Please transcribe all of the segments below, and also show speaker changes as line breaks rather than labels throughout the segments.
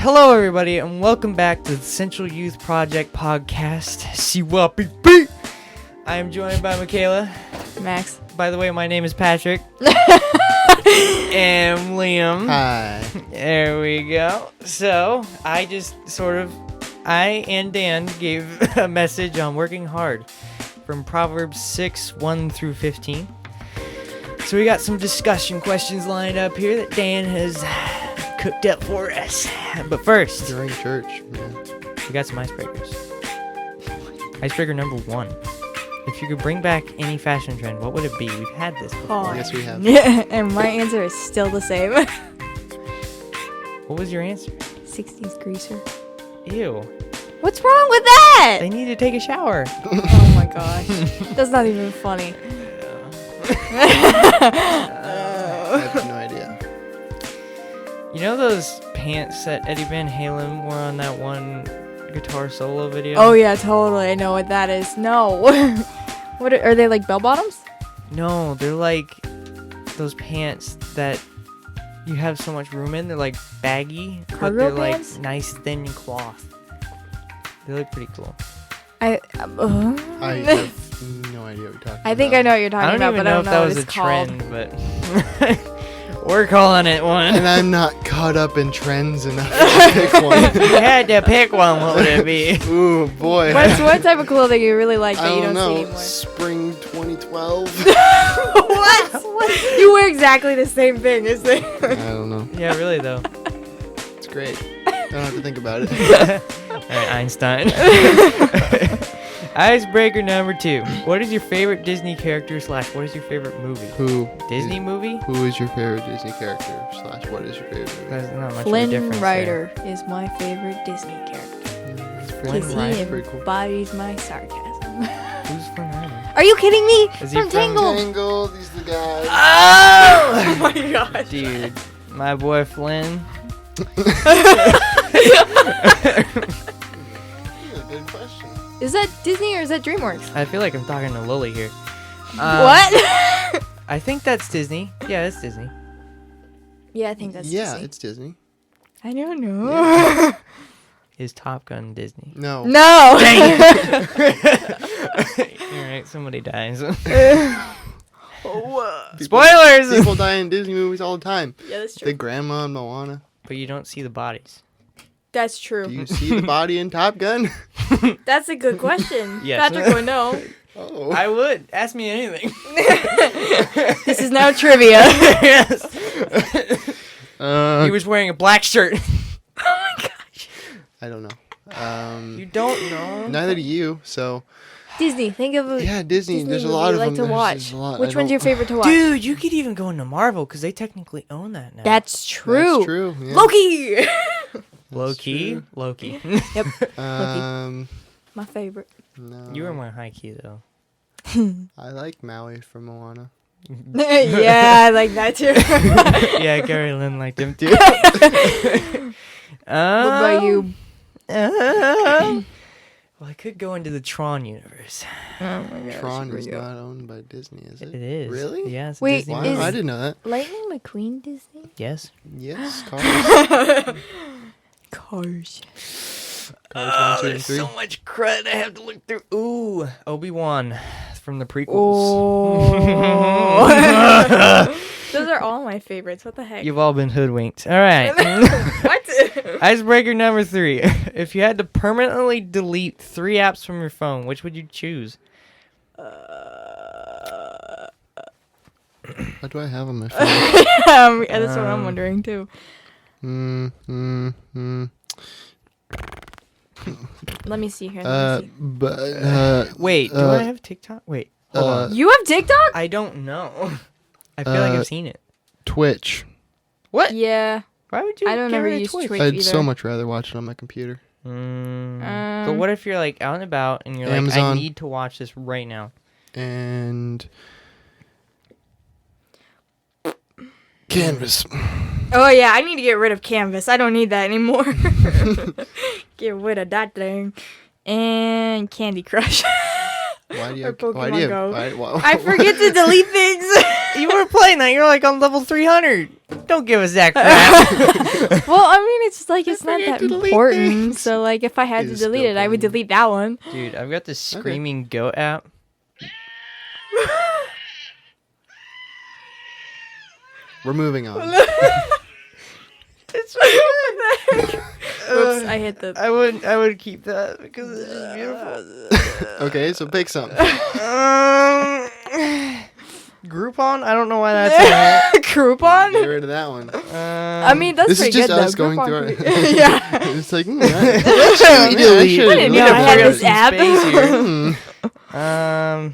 Hello, everybody, and welcome back to the Central Youth Project podcast. CYPP. I am joined by Mikalah.
Max.
By the way, my name is Patrick. And Leeam.
Hi.
There we go. So, I and Dan gave a message on working hard from Proverbs 6:1-15. So we got some discussion questions lined up here that Dan has cooked up for us. But first,
During church, man.
we got some icebreakers. Icebreaker number 1. If you could bring back any fashion trend, what would it be? We've had this before.
Yes, we have.
Yeah, and my answer is still the same.
What was your answer?
60s greaser.
Ew.
What's wrong with that?
They need to take a shower.
Oh my gosh. That's not even funny.
I have no idea.
You know those pants that Eddie Van Halen wore on that one guitar solo video?
Oh yeah, totally. I know what that is. No. What are they, like bell bottoms?
No, they're like those pants that you have so much room in. They're like baggy, but
Cargo
they're
pants?
like nice thin cloth. They look pretty cool.
I have no idea what you're talking about.
I think I know what you're
I
talking
don't
about,
even
but I
know
don't
if
know
that
what
was a
it's called.
trend, but we're calling it one.
And I'm not caught up in trends enough to pick one.
If you had to pick one, what would it be?
Ooh, boy.
What type of clothing you really like
I
that you
don't
don't see
know.
anymore?
Spring 2012?
What? You wear exactly the same thing, isn't it?
I don't know.
Yeah, really though.
It's great. Don't have to think about it.
Alright, Einstein. Icebreaker number 2. What is your favorite Disney character / what is your favorite movie?
Who
Disney movie?
is your favorite Disney character / what is your favorite movie?
There's not much of a
Flynn
difference
Rider is my favorite Disney character.
Flynn
Because
Rider?
he
Pretty cool.
embodies my sarcasm.
There. Who's Flynn Rider?
Are you kidding me?
Is he
From
from
Tangled.
Tangled, he's the guy.
Oh my gosh.
Dude, my boy Flynn.
Good question.
Is that Disney or is that DreamWorks?
I feel like I'm talking to Lily here.
What?
I think that's Disney. Yeah, it's Disney.
Yeah, I think that's
Yeah,
Disney.
it's Disney.
I don't know.
Is Top Gun Disney?
No.
No.
Alright, somebody dies.
Oh,
Spoilers!
People die in Disney movies all the time.
yeah, that's
The
true.
grandma and Moana.
But you don't see the bodies.
That's
Do
true.
you see the body in Top Gun?
That's a good question.
Yes.
Patrick would know.
Oh.
I would. Ask me anything.
This is now trivia.
Yes. He was wearing a black shirt.
Oh my gosh.
I don't know.
You don't know?
Neither do you. So
Disney. Think of a
yeah, Disney. There's a
movie
lot
you
of
like
them.
to watch.
There's a lot.
Which
I
one's your
don't-
favorite to watch?
Dude, you could even go into Marvel because they technically own that now.
That's true.
That's true. Yeah.
Loki.
Low key?
true.
Loki.
Yep.
Um,
My favorite.
no.
You were more high key though.
I like Maui from Moana.
Yeah, I like that too.
Yeah, Gary Lynn liked him too.
What about you?
Well, I could go into the Tron universe.
Oh my gosh.
Tron
here
is
we go.
not owned by Disney, is it?
It is.
Really?
Yeah, it's a
Wait,
Disney
Wow,
movie.
I didn't know that.
Lightning McQueen Disney?
Yes.
Yes, Cars.
Cars.
Cars 1, 2, and
There's
3.
so much crud I have to look through. Ooh, Obi-Wan from the prequels.
Oh. Those are all my favorites. What the heck?
You've all been hoodwinked. All right.
What?
Icebreaker number 3. If you had to permanently delete 3 apps from your phone, which would you choose?
What do I have on my phone?
Yeah, that's what I'm wondering too. Let me see here. Let me see.
Wait, do I have TikTok? Wait, hold on.
You have TikTok?
I don't know. I feel like I've seen it.
Twitch.
What?
Yeah.
Why would you
I don't
get
ever
rid of
use Twitch.
I'd
either.
so much rather watch it on my computer.
But what if you're like out and about and you're like, I
Amazon.
need to watch this right now?
And Canvas.
Oh yeah, I need to get rid of Canvas. I don't need that anymore. Get rid of that thing. And Candy Crush.
Why do you
Or
have, why do
Pokemon
you
Go.
have, why,
I forget to delete things.
You were playing that. You're like on level 300. Don't give us that crap.
Well, I mean, it's like it's not
forget
that
to delete
important.
things.
So like, if I had
It
to
is
delete
still
it, I would
fun.
delete that one.
Dude, I've got this Screaming Goat app.
We're moving on.
It's really
Whoops, I hit the.
I would keep that because it's just beautiful.
Okay, so pick some.
Groupon? I don't know why that's on
Get
Groupon?
rid of that one.
I mean, that's
This is
pretty
just
good
us
though.
going through
Groupon
our.
yeah.
It's like,
I
didn't know I had this app.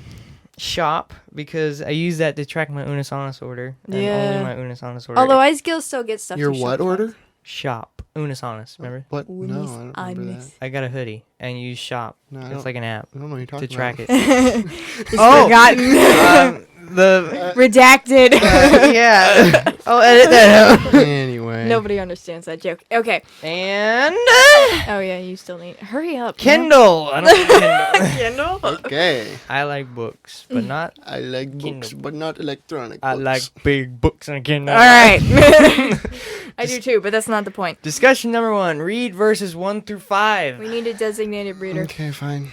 Shop, because I use that to track my Unis Honest order. And
Yeah.
only my Unis Honest order.
Although I still get stuff.
Your
through
what
Shopify.
order?
Shop. Unis Honest, remember?
What? No, I
Unis
don't remember
Honest.
that.
I got a hoodie and use Shop.
No, I
It's
don't,
like an app
I don't know what you're talking
to track
about.
it.
It's
Oh!
forgotten.
The
Redacted.
yeah, I'll edit that out.
Anyway.
Nobody understands that joke. Okay.
And
Oh yeah, you still need. Hurry up.
Kindle. I don't need Kindle.
Kindle.
Okay.
I like books, but not.
I like books,
Kindle.
but not electronic
I
books.
like big books on a Kindle.
All right. I do too, but that's not the point.
Discussion number 1: read verses 1 through 5.
We need a designated reader.
Okay, fine.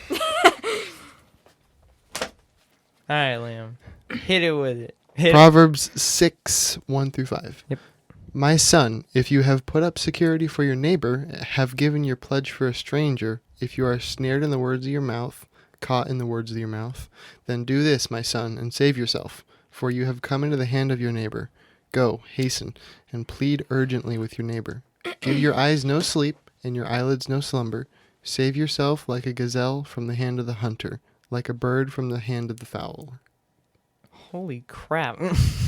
All right, Liam, hit it with it. Hit it.
Proverbs 6:1-5.
Yep.
My son, if you have put up security for your neighbor, have given your pledge for a stranger, if you are snared in the words of your mouth, caught in the words of your mouth, then do this, my son, and save yourself, for you have come into the hand of your neighbor. Go, hasten, and plead urgently with your neighbor. Give your eyes no sleep, and your eyelids no slumber. Save yourself like a gazelle from the hand of the hunter, like a bird from the hand of the fowler.
Holy crap!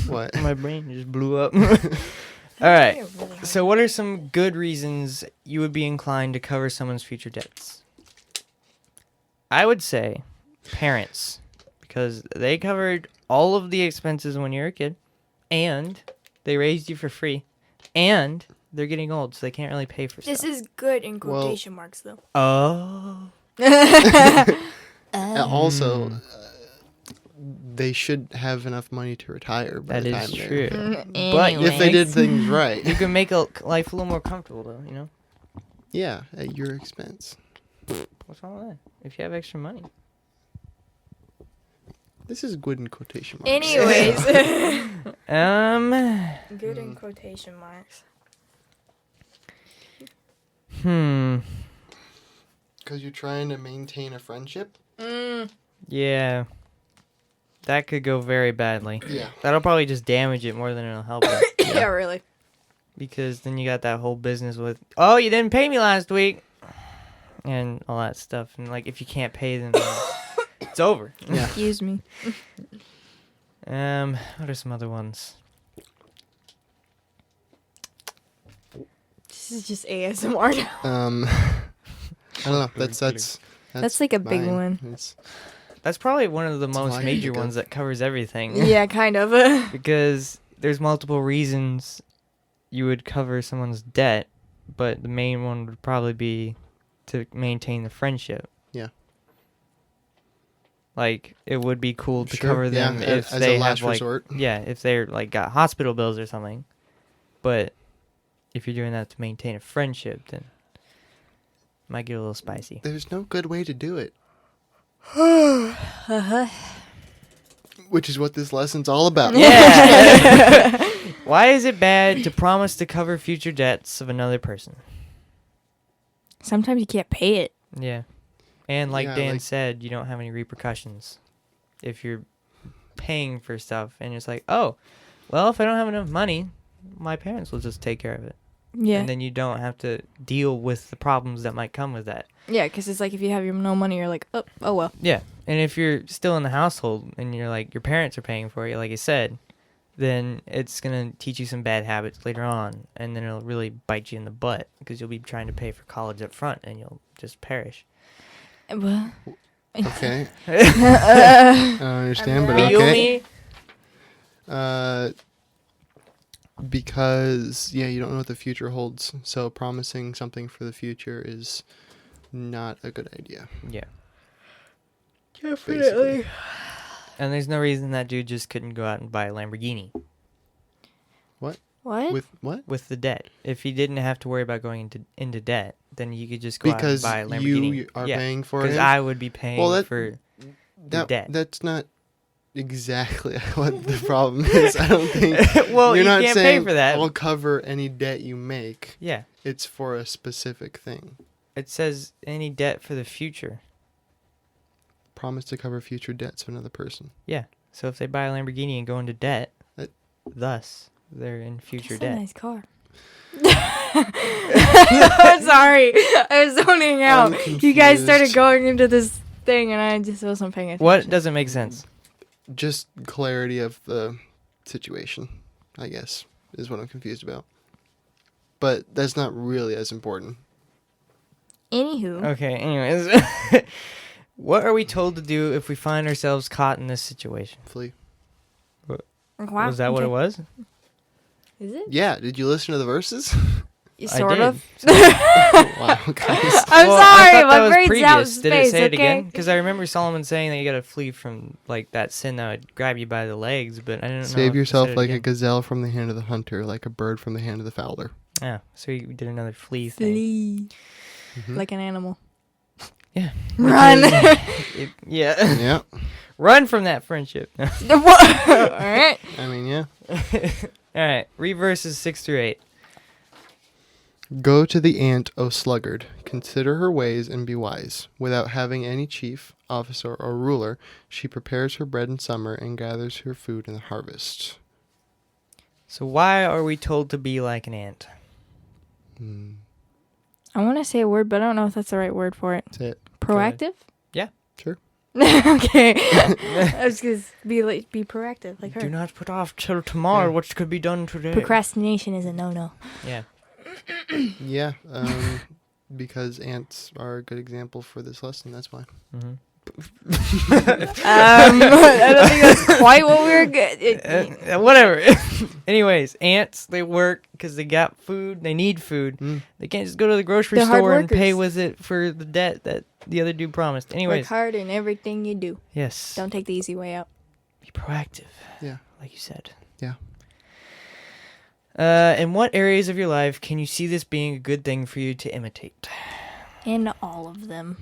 What?
My brain just blew up. All right. So, what are some good reasons you would be inclined to cover someone's future debts? I would say parents, because they covered all of the expenses when you were a kid, and they raised you for free, and they're getting old, so they can't really pay for stuff.
This is good in quotation marks, though.
Oh.
Also, they should have enough money to retire by
That
the time
is
they're...
true. But
If they did things right.
you can make life a little more comfortable, though, you know?
Yeah, at your expense.
What's wrong with that? If you have extra money.
This is good in quotation marks.
Anyways. Good in quotation marks.
Because you're trying to maintain a friendship?
Yeah. That could go very badly.
Yeah.
That'll probably just damage it more than it'll help it.
Yeah, really.
Because then you got that whole business with, oh, you didn't pay me last week. And all that stuff. And, like, if you can't pay them, it's over.
Yeah.
Excuse me.
What are some other ones?
This is just ASMR now.
I don't know. That's
like a big
mine.
one.
It's,
That's probably one of the most
why
major
you go-
ones that covers everything.
Yeah, kind of.
Because there's multiple reasons you would cover someone's debt, but the main one would probably be to maintain the friendship.
Yeah.
Like, it would be cool to
Sure,
cover
yeah,
them
as
if
a
they
last
have, like,
resort.
yeah, if they're, like, got hospital bills or something. But if you're doing that to maintain a friendship, then it might get a little spicy.
there's no good way to do it.
Uh-huh.
Which is what this lesson's all about.
Yeah. Why is it bad to promise to cover future debts of another person?
Sometimes you can't pay it.
Yeah. And like
Yeah,
Dan
like-
said, you don't have any repercussions if you're paying for stuff and it's like, oh, well, if I don't have enough money, my parents will just take care of it.
Yeah.
And then you don't have to deal with the problems that might come with that.
Yeah, because it's like if you have no money, you're like, oh well.
Yeah. And if you're still in the household and you're like, your parents are paying for it, like I said, then it's going to teach you some bad habits later on. And then it'll really bite you in the butt because you'll be trying to pay for college up front and you'll just perish.
Well,
Okay. I don't understand, but
Feel
okay.
me?
Because, yeah, you don't know what the future holds. So promising something for the future is not a good idea.
Yeah.
Basically.
And there's no reason that dude just couldn't go out and buy a Lamborghini.
What?
What?
With what?
with the debt. If he didn't have to worry about going into debt, then you could just go
Because
out and buy a Lamborghini.
you are
Yeah,
paying for
because
it.
I would be paying for the debt.
That's not exactly what the problem is. I don't think.
Well,
you're
you
not
can't
saying
pay for that.
I'll cover any debt you make.
Yeah,
It's for a specific thing.
it says any debt for the future.
Promise to cover future debts of another person.
Yeah, so if they buy a Lamborghini and go into debt,
That-
thus they're in future
That's a
debt.
nice car. I'm sorry. I was zoning out.
I'm
You guys started
confused.
going into this thing, and I just wasn't paying attention.
What doesn't make sense?
Just clarity of the situation, I guess, is what I'm confused about. But that's not really as important.
Anywho.
Okay, anyways. What are we told to do if we find ourselves caught in this situation?
Flee.
Wow,
Was that what it
okay.
was?
Is it?
Yeah, did you listen to the verses?
Sort
I
of.
did.
Wow, guys.
I'm
Well,
sorry.
I thought that
My
was
brain's out of
previous.
space.
Did it say it
okay?
again? Because I remember Solomon saying that you got to flee from like that sin that would grab you by the legs, but I didn't know.
Save
if it
yourself
said it
like a
again.
gazelle from the hand of the hunter, like a bird from the hand of the fowler.
Yeah, so you did another flee thing.
Flee.
Mhm.
Like an animal.
Yeah.
Run.
Yeah.
Yeah,
Run from that friendship. All
Alright.
I mean, yeah.
right. Read verses 6 through 8.
Go to the ant, O sluggard. Consider her ways and be wise. Without having any chief, officer, or ruler, she prepares her bread in summer and gathers her food in the harvest.
So why are we told to be like an ant?
Hmm.
I want to say a word, but I don't know if that's the right word for it.
Say it.
Proactive?
Yeah.
Sure.
Okay. I was going to be proactive, like her.
Do not put off till tomorrow
Yeah.
what could be done today.
Procrastination is a no-no.
Yeah.
Yeah, because ants are a good example for this lesson, that's why.
Mm-hmm.
I don't think that's quite what we were good.
Whatever. Anyways, ants, they work because they got food. They need food.
Mm.
They can't just go to the grocery
They're hard
store and pay
workers.
with it for the debt that the other dude promised.
Work
Anyways,
hard in everything you do.
yes.
Don't take the easy way out.
Be proactive.
Yeah.
Like you said.
Yeah.
In what areas of your life can you see this being a good thing for you to imitate?
In all of them.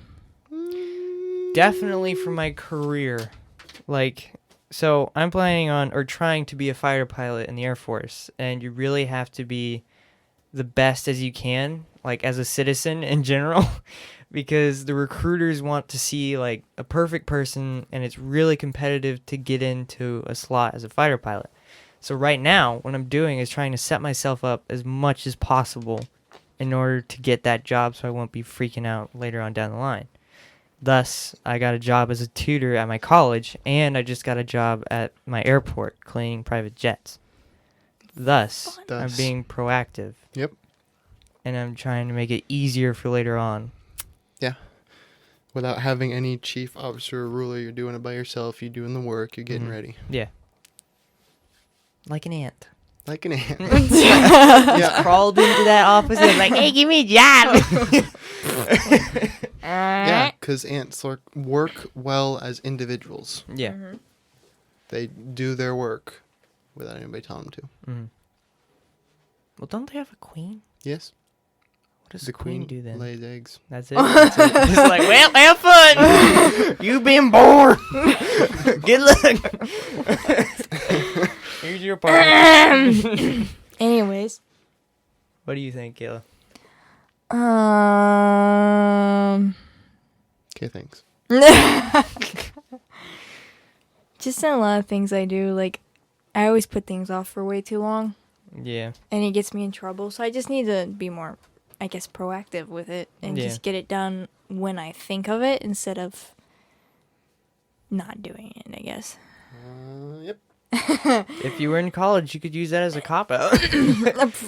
Definitely for my career. Like, so I'm planning on or trying to be a fighter pilot in the Air Force, and you really have to be the best as you can, like as a citizen in general, because the recruiters want to see like a perfect person, and it's really competitive to get into a slot as a fighter pilot. So right now, what I'm doing is trying to set myself up as much as possible in order to get that job so I won't be freaking out later on down the line. Thus, I got a job as a tutor at my college, and I just got a job at my airport cleaning private jets. Thus, I'm
Thus.
being proactive.
Yep.
And I'm trying to make it easier for later on.
Without having any chief, officer, or ruler, you're doing it by yourself, you're doing the work, you're getting
Mhm.
ready.
Yeah. Like an ant.
Like an ant.
Yeah. Crawled into that office and was like, hey, give me a job.
Yeah, because ants work well as individuals.
Yeah.
They do their work without anybody telling them to.
Mm-hmm. Well, don't they have a queen?
Yes?
What does
The
the queen
queen
do then?
lays eggs.
That's it. That's it. Just like, well, have fun. You've been born. Good luck. Here's your part.
Anyways.
What do you think, Kayla?
Okay, thanks.
Just in a lot of things I do, like, I always put things off for way too long,
Yeah.
and it gets me in trouble. So I just need to be more, I guess, proactive with it and
Yeah.
just get it done when I think of it instead of not doing it, I guess.
Yep.
If you were in college, you could use that as a cop-out.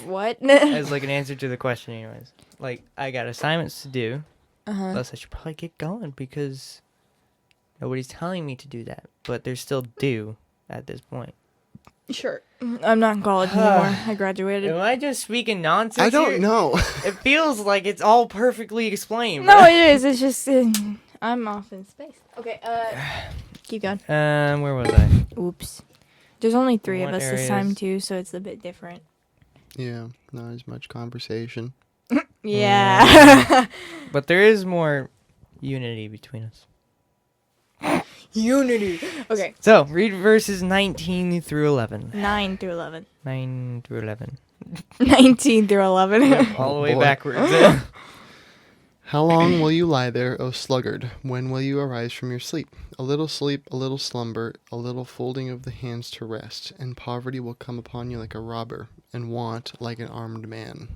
What?
As like an answer to the question anyways. Like, I got assignments to do.
Uh-huh.
Thus, I should probably get going because nobody's telling me to do that. But they're still due at this point.
Sure. I'm not in college anymore. I graduated.
Am I just speaking nonsense
I don't
here?
know.
It feels like it's all perfectly explained.
No, it is. It's just I'm off in space. Okay. Keep going.
Where was I?
Oops. There's only 3 of
What
us this time
areas?
too, so it's a bit different.
Yeah, not as much conversation.
Yeah.
But there is more unity between us.
Unity. Okay.
So, read verses 19 through 11.
9 through 11.
9 through 11.
19 through 11.
All the way
boy.
backwards.
How long will you lie there, O sluggard? When will you arise from your sleep? A little sleep, a little slumber, a little folding of the hands to rest, and poverty will come upon you like a robber, and want like an armed man.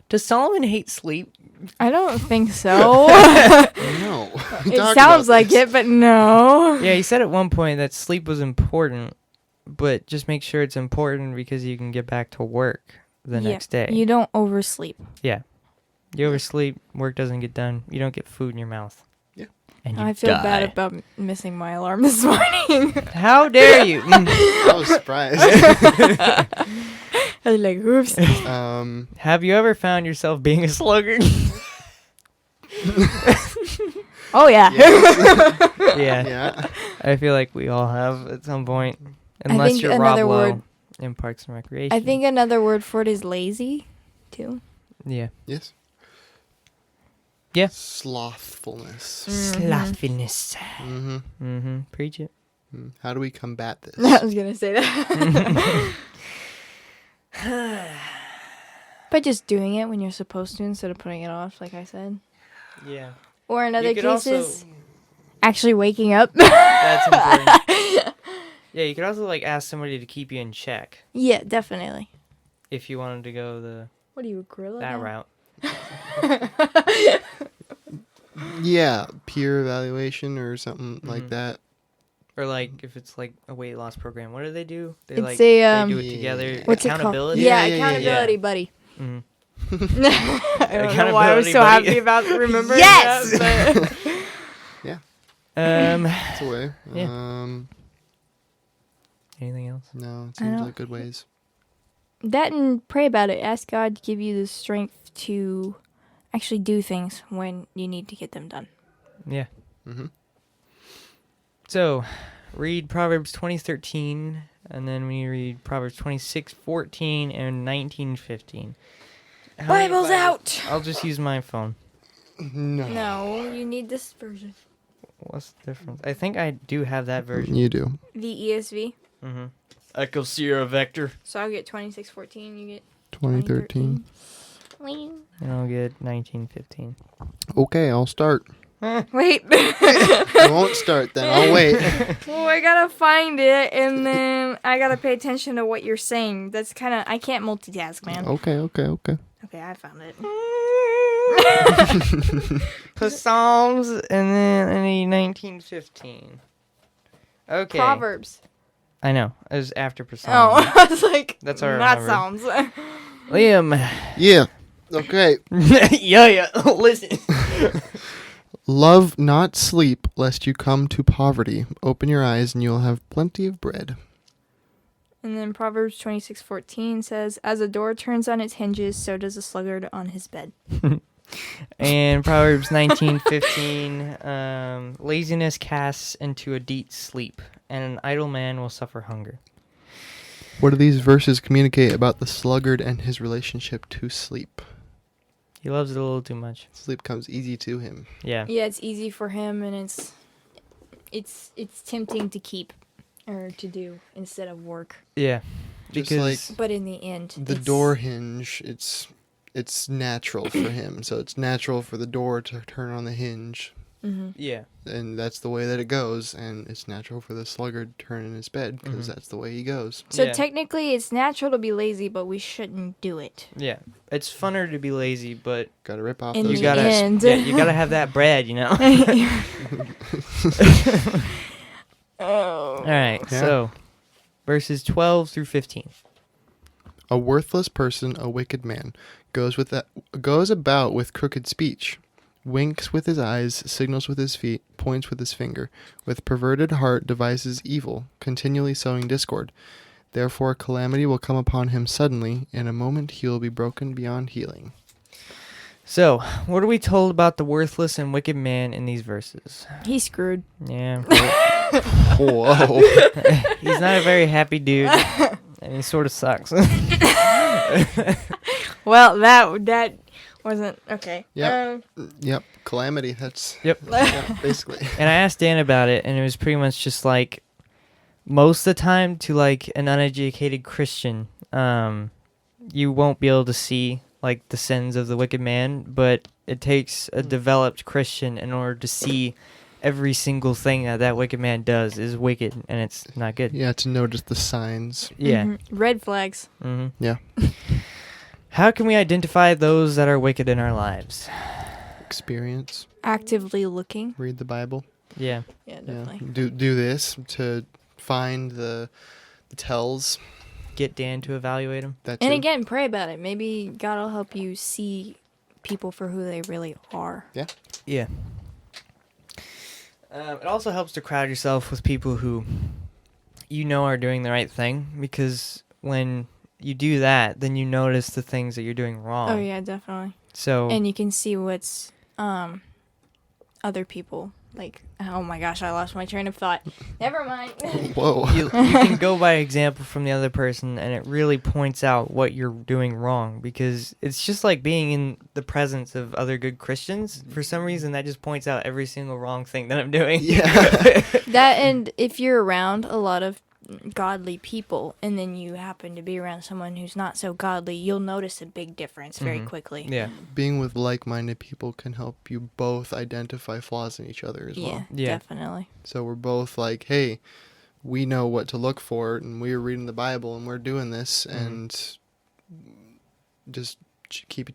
Does Solomon hate sleep?
I don't think so.
No.
It sounds like it, but no.
Yeah, he said at one point that sleep was important, but just make sure it's important because you can get back to work the next day.
You don't oversleep.
Yeah. You oversleep, work doesn't get done, you don't get food in your mouth.
Yeah.
And you
I feel
die.
bad about missing my alarm this morning.
How dare you?
I was surprised.
I was like, oops.
Have you ever found yourself being a sluggard?
Oh, yeah.
Yeah.
Yeah.
I feel like we all have at some point. Unless
think
you're Rob
another
Lowe
word-
in Parks and Recreation.
I think another word for it is lazy, too.
Yeah.
Yes.
Yeah.
Slothfulness.
Sluffiness.
Mm-hmm.
Mm-hmm. Preach it.
How do we combat this?
I was going to say that. By just doing it when you're supposed to instead of putting it off, like I said.
Yeah.
Or in other
You could
cases, actually waking up.
That's important. Yeah, you could also like ask somebody to keep you in check
Yeah, definitely.
if you wanted to go
What are you, a gorilla?
that
now?
route.
Yeah, peer evaluation or something like that.
Or like if it's like a weight loss program, what do? They
It's
like
a,
they do it together.
What's
Accountability.
it called? Yeah,
Yeah.
accountability buddy.
Mhm.
I don't know why I was
Accountability
so
buddy.
happy about remembering
Yes!
that. But
That's a way.
Yeah. Anything else?
No, it
I
seems
don't-
like good ways.
that and pray about it. Ask God to give you the strength to actually do things when you need to get them done.
Yeah.
Mm-hmm.
So, read Proverbs 20:13, and then we read Proverbs 26:14 and 19:15. How many
Bible's
Bibles?
out!
I'll just use my phone.
No.
No, you need this version.
What's the difference? I think I do have that version.
You do.
The ESV.
Mm-hmm. Echo Sierra Vector.
So I'll get 2614. You get
2013.
2013.
And I'll get 19:15.
Okay, I'll start.
Wait.
I won't start then. I'll wait.
Well, I gotta find it, and then I gotta pay attention to what you're saying. That's kind of... I can't multitask, man.
Okay.
Okay, I found it.
The Psalms, and then I need 19:15. Okay.
Proverbs.
I know. It was after
Oh,
Psalms.
I was like...
That's our
Not
number.
Psalms.
Liam.
Yeah. Okay.
yeah. Listen.
Love not sleep, lest you come to poverty. Open your eyes, and you'll have plenty of bread.
And then Proverbs 26:14 says, "As a door turns on its hinges, so does a sluggard on his bed."
And Proverbs 19:15, laziness casts into a deep sleep, and an idle man will suffer hunger.
What do these verses communicate about the sluggard and his relationship to sleep?
He loves it a little too much.
Sleep comes easy to him.
Yeah.
Yeah, it's easy for him, and it's tempting to keep or to do instead of work.
Yeah.
Just
Because
like
But in the end,
the door hinge, it's natural for him. So it's natural for the door to turn on the hinge.
yeah.
And that's the way that it goes. And it's natural for the sluggard to turn in his bed because that's the way he goes.
So
Yeah.
technically, it's natural to be lazy, but we shouldn't do it.
Yeah. It's funner to be lazy, but
Gotta rip off
In
those
the
you gotta
end.
you gotta have that bread, you know.
Oh.
All right.
Yeah.
So, verses 12 through 15.
A worthless person, a wicked man, goes about with crooked speech, winks with his eyes, signals with his feet, points with his finger, with perverted heart devises evil, continually sowing discord. Therefore calamity will come upon him suddenly, in a moment he will be broken beyond healing.
So, what are we told about the worthless and wicked man in these verses?
He's screwed.
Yeah.
Whoa.
He's not a very happy dude, and he sort of sucks.
Well, that wasn't okay.
Yep. Yep. Calamity. That's
Yep.
yeah, basically.
And I asked Dan about it, and it was pretty much just like most of the time to like an uneducated Christian, you won't be able to see like the sins of the wicked man, but it takes a developed Christian in order to see every single thing that wicked man does is wicked and it's not good.
Yeah, to notice the signs.
Yeah.
Mhm. Red flags.
Mm-hmm.
Yeah.
How can we identify those that are wicked in our lives?
Experience.
Actively looking.
Read the Bible.
Yeah.
Yeah,
Yeah.
definitely.
Do this to find the tells.
Get Dan to evaluate them.
That
And
too.
again, pray about it. Maybe God will help you see people for who they really are.
Yeah.
Yeah. It also helps to crowd yourself with people who you know are doing the right thing, because when you do that, then you notice the things that you're doing wrong.
Oh yeah, definitely.
So
And you can see what's other people like. Oh my gosh, I lost my train of thought. Never mind.
Whoa.
you can go by example from the other person, and it really points out what you're doing wrong, because it's just like being in the presence of other good Christians. For some reason, that just points out every single wrong thing that I'm doing.
Yeah.
That, and if you're around a lot of godly people and then you happen to be around someone who's not so godly, you'll notice a big difference very quickly.
Yeah.
Being with like-minded people can help you both identify flaws in each other as well.
Yeah.
Definitely.
So we're both like, hey, we know what to look for, and we're reading the Bible, and we're doing this, and just keep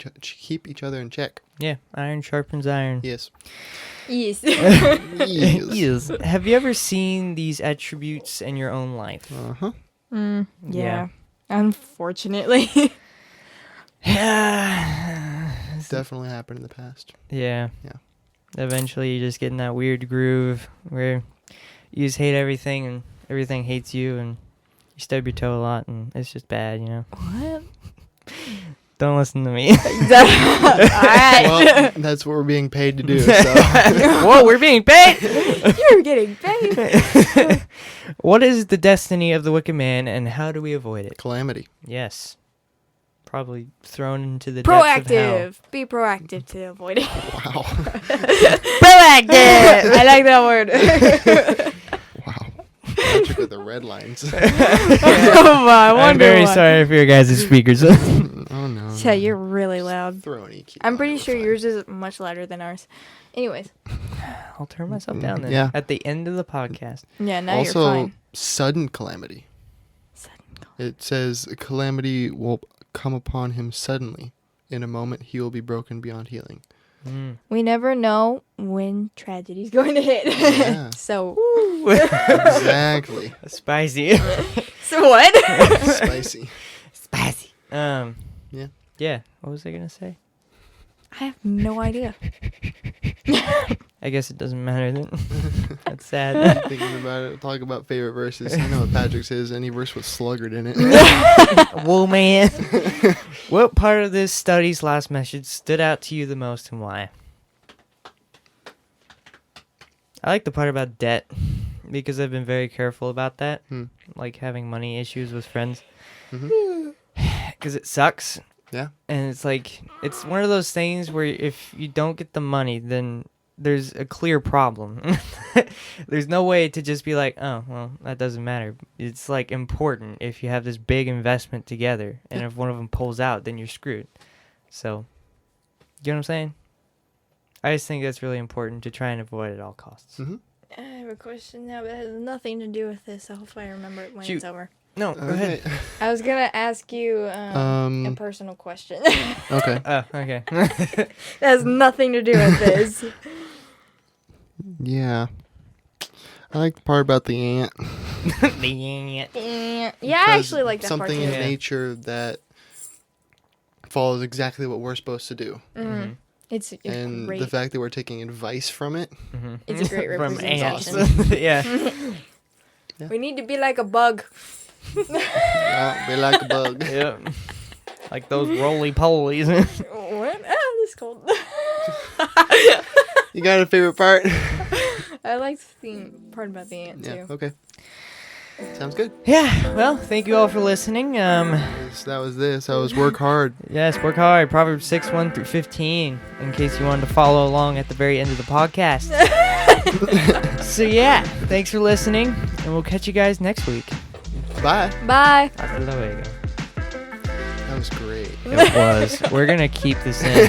each other in check.
Yeah. Iron sharpens iron.
Yes.
Yes.
Yes. Have you ever seen these attributes in your own life?
Uh-huh.
Yeah. Unfortunately.
Yeah.
Definitely happened in the past.
Yeah.
Yeah.
Eventually, you just get in that weird groove where you just hate everything and everything hates you, and you stub your toe a lot, and it's just bad, you know?
What?
Don't listen to me.
All right.
Well, that's what we're being paid to do. So
Whoa, we're being paid!
You're getting paid.
What is the destiny of the wicked man, and how do we avoid it?
calamity.
Yes. Probably thrown into the depths of hell.
Proactive. Be proactive to avoid it.
Wow.
Proactive. I like that word.
Wow. Patrick with the red lines.
Oh, I
I'm
wonder
very
why.
sorry for your guys' speakers.
Oh no.
Yeah, you're really loud.
Throw an EQ.
I'm
on
pretty
it,
sure
fine.
yours is much louder than ours. Anyways.
I'll turn myself down then.
Yeah.
At the end of the podcast.
Yeah, now
Also,
you're fine.
sudden calamity. It says calamity will come upon him suddenly. In a moment, he will be broken beyond healing.
Mm.
We never know when tragedy's going to hit.
Yeah.
So,
Exactly.
Spicy.
so what?
Spicy.
Spicy.
Yeah.
Yeah. What was I gonna say?
I have no idea.
I guess it doesn't matter then. That's sad.
Thinking about it, talk about favorite verses. You know what Patrick says, any verse with sluggard in it.
Whoa, man. What part of this study's last message stood out to you the most, and why? I like the part about debt, because I've been very careful about that. Like having money issues with friends.
Mhm.
Because it sucks.
Yeah.
And it's like, it's one of those things where if you don't get the money, then there's a clear problem. There's no way to just be like, oh, well, that doesn't matter. It's like important if you have this big investment together, and if one of them pulls out, then you're screwed. So, you know what I'm saying? I just think that's really important to try and avoid at all costs.
Mm-hmm.
I have a question now, but it has nothing to do with this. So hopefully I remember it when
Shoot.
it's over.
No, go ahead.
I was going to ask you a personal question.
Okay.
Oh, okay.
That has nothing to do with this.
Yeah. I like the part about the ant.
Yeah, I
Because
actually like that part
something
too.
in
Yeah.
nature that follows exactly what we're supposed to do.
Mm-hmm. It's a
And
great.
the fact that we're taking advice from it.
Mhm.
It's a great
From
representation.
ants. Yeah.
We need to be like a bug.
Yeah, we like a bug.
Yep. Like those roly-polies.
What? Ah, this cold.
You got a favorite part?
I like the part about the ant
Yeah,
too.
okay. Sounds good.
Yeah, well, thank you all for listening.
That was work hard.
Yes, work hard. Proverbs 6, 1 through 15, in case you wanted to follow along at the very end of the podcast. So, yeah, thanks for listening, and we'll catch you guys next week.
Bye.
Bye.
Hasta luego.
That was great.
It was. We're going to keep this in.